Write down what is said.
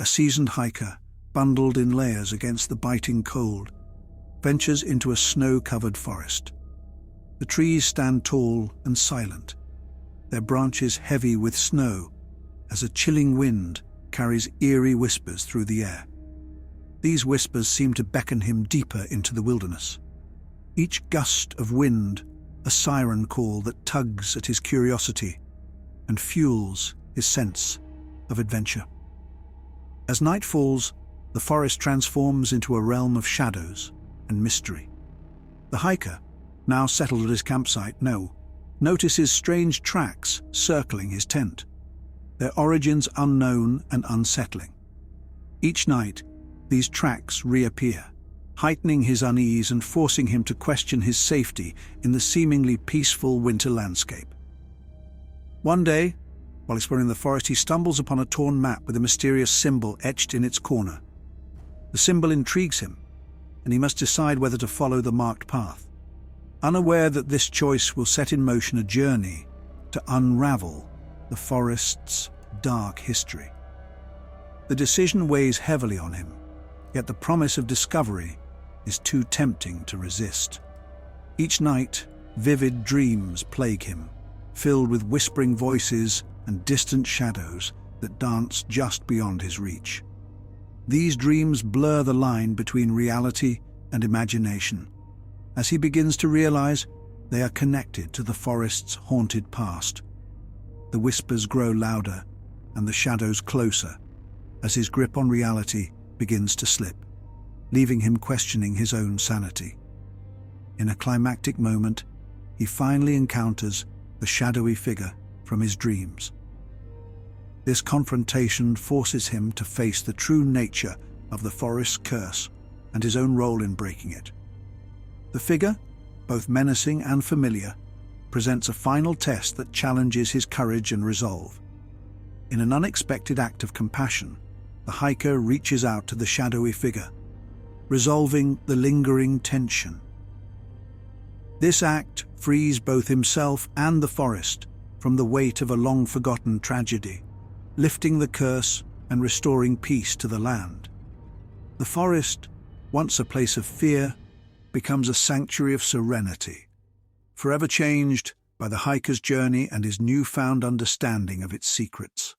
a seasoned hiker, bundled in layers against the biting cold, ventures into a snow-covered forest. The trees stand tall and silent, their branches heavy with snow as a chilling wind carries eerie whispers through the air. These whispers seem to beckon him deeper into the wilderness. Each gust of wind, a siren call that tugs at his curiosity and fuels his sense of adventure. As night falls, the forest transforms into a realm of shadows and mystery. The hiker, now settled at his campsite, notices strange tracks circling his tent, their origins unknown and unsettling. Each night, these tracks reappear, heightening his unease and forcing him to question his safety in the seemingly peaceful winter landscape. One day, while exploring the forest, he stumbles upon a torn map with a mysterious symbol etched in its corner. The symbol intrigues him, and he must decide whether to follow the marked path, unaware that this choice will set in motion a journey to unravel the forest's dark history. The decision weighs heavily on him, yet the promise of discovery is too tempting to resist. Each night, vivid dreams plague him, filled with whispering voices and distant shadows that dance just beyond his reach. These dreams blur the line between reality and imagination, as he begins to realize they are connected to the forest's haunted past. The whispers grow louder and the shadows closer as his grip on reality begins to slip, leaving him questioning his own sanity. In a climactic moment, he finally encounters the shadowy figure from his dreams. This confrontation forces him to face the true nature of the forest's curse and his own role in breaking it. The figure, both menacing and familiar, presents a final test that challenges his courage and resolve. In an unexpected act of compassion, the hiker reaches out to the shadowy figure, resolving the lingering tension. This act frees both himself and the forest from the weight of a long-forgotten tragedy, lifting the curse and restoring peace to the land. The forest, once a place of fear, becomes a sanctuary of serenity, forever changed by the hiker's journey and his newfound understanding of its secrets.